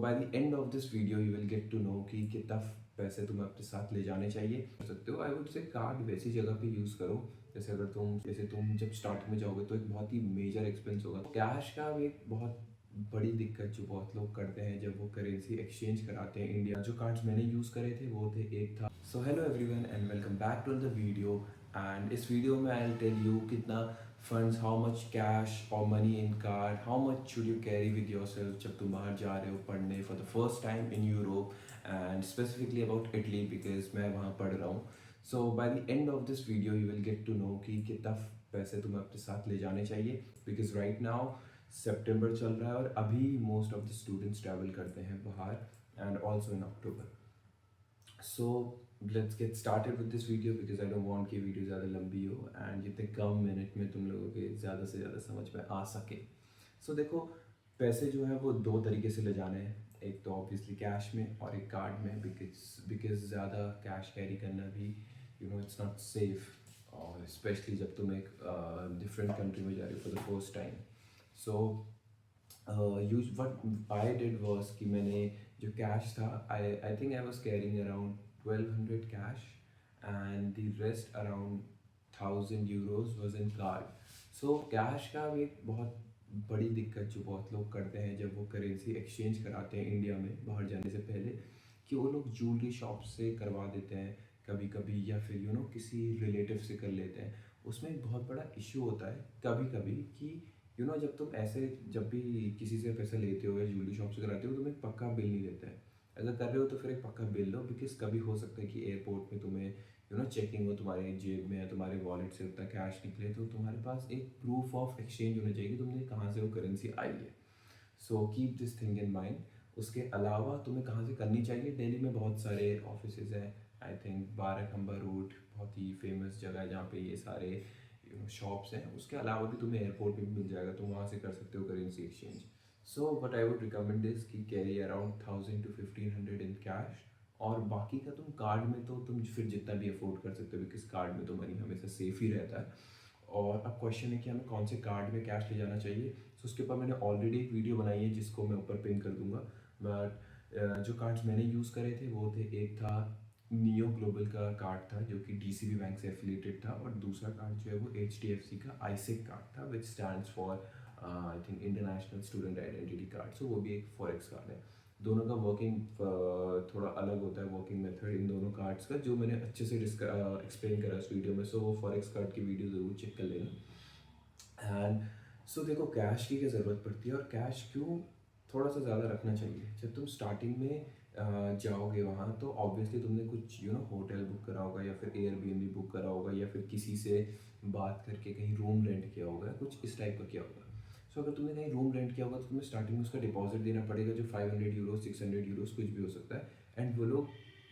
Bye the end of this video you will get to know कि कितना पैसे तुम्हें अपने साथ ले जाने चाहिए कर सकते हो। आई वुड से कार्ड वैसी जगह पे यूज़ करो जैसे तुम जब स्टार्ट में जाओगे तो एक बहुत ही मेजर एक्सपेंस होगा। कैश का एक बहुत बड़ी दिक्कत जो बहुत लोग करते हैं जब वो करेंसी एक्सचेंज कराते हैं इंडिया, जो कार्ड्स मैंने यूज़ करे थे वो थे, एक था। So hello everyone and welcome back to the video. And इस वीडियो में आई विल टेल यू कितना फंड्स, हाउ मच कैश और money in card, how much should you carry with yourself जब तुम बाहर जा रहे हो पढ़ने for the first time in Europe, and specifically about Italy because मैं वहाँ पढ़ रहा हूँ। So by the end of this video you will get to know कि कितना पैसे तुम्हें अपने साथ ले जाने चाहिए, बिकॉज राइट नाउ सितंबर चल रहा है और अभी most of the students travel करते हैं बाहर, and also in October. So let's get started with this video because I don't want कि वीडियो ज़्यादा लंबी हो एंड जितने कम मिनट में तुम लोगों के ज़्यादा से ज़्यादा समझ में आ सके। सो देखो, पैसे जो है वो दो तरीके से ले जाने हैं, एक तो ऑब्वियसली कैश में और एक कार्ड में, बिकॉज ज़्यादा कैश कैरी करना भी इट्स नॉट सेफ, और स्पेशली जब तुम एक डिफरेंट कंट्री में जा रहे हो for the first time. So use what I did was कि मैंने जो कैश था, I think I was carrying around 1200 cash and the rest around 1000 euros was in card. So cash का एक बहुत बड़ी दिक्कत जो बहुत लोग करते हैं जब वो करेंसी एक्सचेंज कराते हैं इंडिया में बाहर जाने से पहले, कि वो लोग ज्वेलरी शॉप से करवा देते हैं कभी कभी, या फिर किसी रिलेटिव से कर लेते हैं। उसमें एक बहुत बड़ा इशू होता है कभी कभी कि जब तुम ऐसे जब भी किसी से पैसा लेते हो या ज्वेलरी शॉप से कराते हो, तुम्हें एक पक्का बिल नहीं देता है। अगर कर रहे हो तो फिर एक पक्का बिल लो, बिकॉज कभी हो सकता है कि एयरपोर्ट में तुम्हें चेकिंग हो, तुम्हारे जेब में या तुम्हारे वॉलेट से उतना कैश निकले, तो तुम्हारे पास एक प्रूफ ऑफ एक्सचेंज होना चाहिए कि तुमने कहाँ से वो करेंसी आई है। So keep this thing in mind. उसके अलावा तुम्हें कहाँ से करनी चाहिए, दिल्ली में बहुत सारे ऑफिस हैं। आई थिंक 12 खंबा रोड बहुत ही फेमस जगह है जहाँ पे ये सारे शॉप्स हैं। उसके अलावा भी तुम्हें एयरपोर्ट पे भी मिल जाएगा, तुम वहाँ से कर सकते हो currency exchange. So what I would recommend is कि carry around 1000 to 1500 in cash, और बाकी का तुम कार्ड में तो तुम फिर जितना भी अफोर्ड कर सकते हो, बिकॉज कार्ड में तो मनी हमेशा सेफ ही रहता है। और अब क्वेश्चन है कि हमें कौन से कार्ड में कैश ले जाना चाहिए। सो उसके ऊपर मैंने ऑलरेडी एक वीडियो बनाई है जिसको मैं ऊपर पिन कर दूंगा। बट जो कार्ड्स मैंने यूज़ करे थे वो थे, एक था नियो ग्लोबल का कार्ड था जो कि डीसीबी बैंक से एफिलिएटेड था, और दूसरा कार्ड जो है वो एचडीएफसी का आईसिक कार्ड था, which stands for I think international student identity card. So वो भी एक फॉरेक्स कार्ड है। दोनों का वर्किंग थोड़ा अलग होता है, वर्किंग मेथड इन दोनों कार्ड्स का, जो मैंने अच्छे से एक्सप्लेन करा इस वीडियो में। सो वो फॉरेक्स कार्ड की वीडियो ज़रूर चेक कर लेना। एंड सो देखो, कैश की क्या ज़रूरत पड़ती है और कैश क्यों थोड़ा सा ज़्यादा रखना चाहिए। जब तुम स्टार्टिंग में जाओगे वहाँ, तो ऑब्वियसली तुमने कुछ होटल बुक करा होगा या फिर एयरबीएनबी बुक करा होगा या फिर किसी से बात करके कहीं रूम रेंट किया होगा, कुछ इस टाइप का किया होगा। सो अगर तुमने कहीं रूम रेंट किया होगा तो तुम्हें स्टार्टिंग में उसका डिपॉजिट देना पड़ेगा, जो 500 euros 600 euros कुछ भी हो सकता है। एंड वो लोग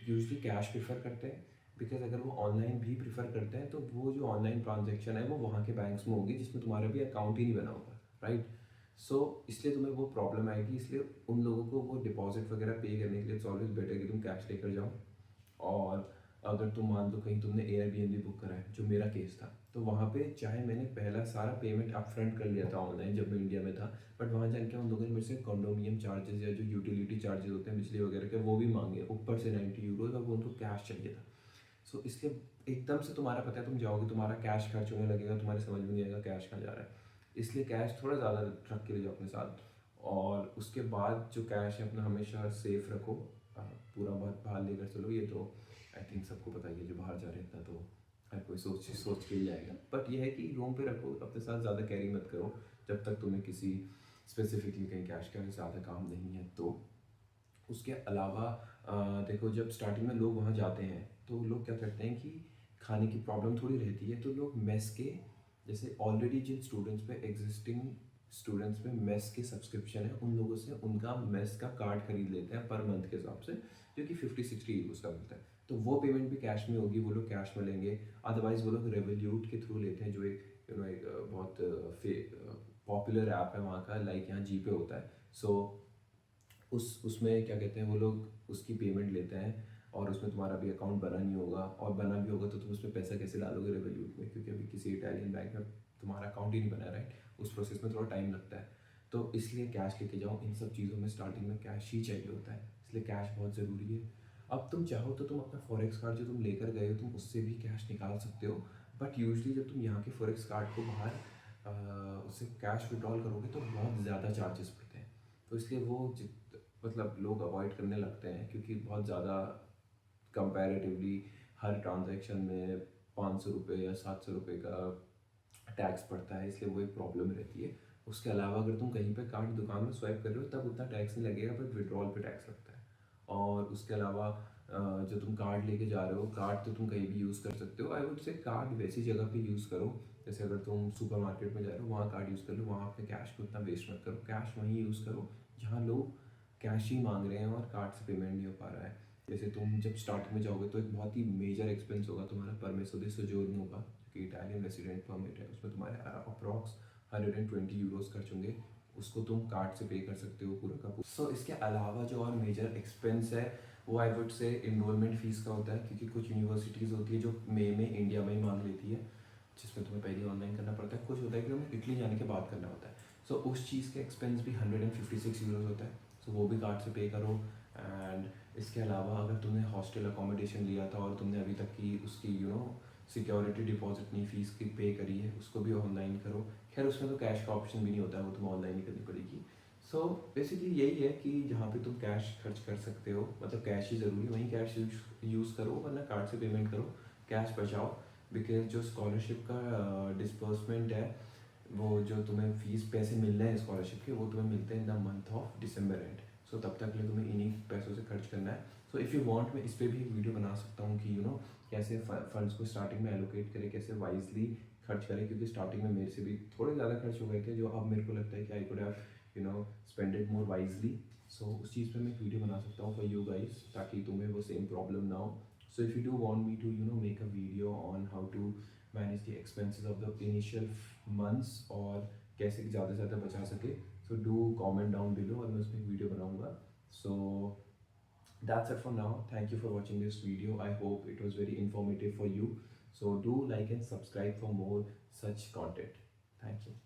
यूजली कैश प्रेफर करते हैं, बिकॉज अगर वो ऑनलाइन भी प्रेफर करते हैं तो वो जो ऑनलाइन ट्रांजेक्शन है वो वहाँ के बैंक्स में होगी जिसमें तुम्हारा भी अकाउंट ही नहीं बना होगा, राइट। सो इसलिए तुम्हें वो प्रॉब्लम आएगी, इसलिए उन लोगों को वो डिपॉजिट वगैरह पे करने के लिए इट्स ऑलवेज बेटर कि तुम कैश लेकर जाओ। और अगर तुम मान लो कहीं तुमने एयरबीएनबी बुक करा है, जो मेरा केस था, तो वहाँ पे चाहे मैंने पहला सारा पेमेंट अप फ्रंट कर लिया था ऑनलाइन जब मैं इंडिया में था, बट वहाँ जाकर उन लोगों ने मेरे से कंडोमिनियम चार्जेस या जो यूटिलिटी चार्जेस होते हैं बिजली वगैरह के, वो भी मांगे ऊपर से 90 euros, और वो उनको कैश चाहिए था। सो इसलिए एकदम से तुम्हारा पता है तुम जाओगे, तुम्हारा कैश खर्च होने लगेगा, तुम्हारे समझ में नहीं आएगा कैश कहाँ जा रहा है। इसलिए कैश थोड़ा ज़्यादा रख के ले जाओ अपने साथ। और उसके बाद जो कैश है अपना हमेशा सेफ रखो, पूरा बाहर लेकर चलो। ये तो आई थिंक सबको पता ही है, जो बाहर जा रहे हैं तो हर कोई सोच सोच के ही जाएगा। बट यह है कि रूम पे रखो, अपने साथ ज़्यादा कैरी मत करो जब तक तुम्हें किसी स्पेसिफिकली कहीं कैश का ज़्यादा काम नहीं है। तो उसके अलावा देखो, जब स्टार्टिंग में लोग वहाँ जाते हैं तो लोग क्या करते हैं कि खाने की प्रॉब्लम थोड़ी रहती है, तो लोग मेस के, जैसे ऑलरेडी जिन स्टूडेंट्स पे एग्जिस्टिंग स्टूडेंट्स पे मेस के सब्सक्रिप्शन है, उन लोगों से उनका मेस का कार्ड खरीद लेते हैं पर मंथ के हिसाब से, जो कि 50-60 euros का मिलता है। तो वो पेमेंट भी कैश में होगी, वो लोग कैश में लेंगे। अदरवाइज वो लोग रेवोल्यूट के थ्रू लेते हैं, जो एक एक बहुत पॉपुलर ऐप है वहाँ का, लाइक यहाँ जीपे होता है। सो उसमें क्या कहते हैं, वो लोग उसकी पेमेंट लेते हैं, और उसमें तुम्हारा भी अकाउंट बना नहीं होगा, और बना भी होगा तो तुम उसमें पैसा कैसे डालोगे रेवोल्यूट में, क्योंकि अभी किसी इटालियन बैंक में तुम्हारा अकाउंट ही नहीं बना, राइट। उस प्रोसेस में थोड़ा टाइम लगता है। तो इसलिए कैश लेके जाओ। इन सब चीज़ों में स्टार्टिंग में कैश ही चाहिए होता है, इसलिए कैश बहुत ज़रूरी है। अब तुम चाहो तो तुम अपना फॉरेक्स कार्ड जो तुम लेकर गए हो तुम उससे भी कैश निकाल सकते हो, बट यूजली जब तुम यहाँ के फॉरेक्स कार्ड को बाहर उससे कैश विड्रॉल करोगे तो बहुत ज़्यादा चार्जेस पड़ते हैं। तो इसलिए वो मतलब लोग अवॉइड करने लगते हैं, क्योंकि बहुत ज़्यादा कंपैरेटिवली हर ट्रांजैक्शन में 500 रुपये या 700 रुपये का टैक्स पड़ता है, इसलिए वो एक प्रॉब्लम रहती है। उसके अलावा अगर तुम कहीं पे कार्ड दुकान में स्वाइप कर रहे हो तब उतना टैक्स नहीं लगेगा, बट विड्रॉल पे टैक्स लगता है। और उसके अलावा जो तुम कार्ड लेके जा रहे हो, कार्ड तो तुम कहीं भी यूज़ कर सकते हो। आई वुड से कार्ड वैसी जगह पे यूज़ करो, जैसे अगर तुम सुपर मार्केट में जा रहे हो वहाँ कार्ड यूज़ कर लो, वहाँ अपने कैश को उतना वेस्ट मत करो। कैश वहीं यूज़ करो जहाँ लोग कैश ही मांग रहे हैं और कार्ड से पेमेंट नहीं हो पा रहा है। जैसे तुम जब स्टार्टिंग में जाओगे तो एक बहुत ही मेजर एक्सपेंस होगा तुम्हारा परमेसो डी सोजोर्नो का, जो कि इटालियन रेसिडेंट परमिट है। उसमें तुम्हारे अप्रॉक्स 120 यूरोस खर्च होंगे, उसको तुम कार्ड से पे कर सकते हो पूरा का पूरा। सो इसके अलावा जो और मेजर एक्सपेंस है वो I would say enrolment fees का होता है, क्योंकि कुछ यूनिवर्सिटीज़ होती है जो मई में इंडिया में ही मांग लेती है, जिसमें तुम्हें पहले ऑनलाइन करना पड़ता है। कुछ होता है कि तुम्हें इटली जाने के बाद करना होता है। सो उस चीज़ के एक्सपेंस भी 156 यूरोज होता है, सो वो भी कार्ड से पे करो। एंड इसके अलावा अगर तुमने हॉस्टल अकोमोडेशन लिया था और तुमने अभी तक की उसकी सिक्योरिटी डिपॉजिट नहीं फीस की पे करी है, उसको भी ऑनलाइन करो। खैर उसमें तो कैश का ऑप्शन भी नहीं होता है, वो तुम्हें ऑनलाइन ही करनी पड़ेगी। सो बेसिकली यही है कि जहाँ पे तुम कैश खर्च कर सकते हो, मतलब कैश ही ज़रूरी, वहीं कैश यूज़ करो, वरना कार्ड से पेमेंट करो, कैश बचाओ। बिकॉज जो स्कॉलरशिप का डिस्बर्समेंट है, वो जो तुम्हें फीस पैसे मिल रहे हैं स्कॉलरशिप के, वो तुम्हें मिलते हैं in the month of December end. So तब तक के लिए तुम्हें इन्हीं पैसों से खर्च करना है। सो इफ़ यू वांट मैं इस पर भी एक वीडियो बना सकता हूँ कि कैसे फंड्स को स्टार्टिंग में एलोकेट करें, कैसे वाइजली खर्च करें, क्योंकि स्टार्टिंग में मेरे से भी थोड़े ज़्यादा खर्च हो गए थे, जो अब मेरे को लगता है कि I could have spend it more wisely. So उस चीज़ पे मैं एक वीडियो बना सकता हूँ फॉर यू गाइस, ताकि तुम्हें वो सेम प्रॉब्लम ना हो। So if you do want me to make a video on how to manage the expenses of the initial months और कैसे ज़्यादा से ज़्यादा बचा सके, so do comment down below और मैं उसमें एक वीडियो बनाऊंगा। सो that's it for now. Thank you for watching this video. I hope it was very informative for you. So do like and subscribe for more such content. Thank you.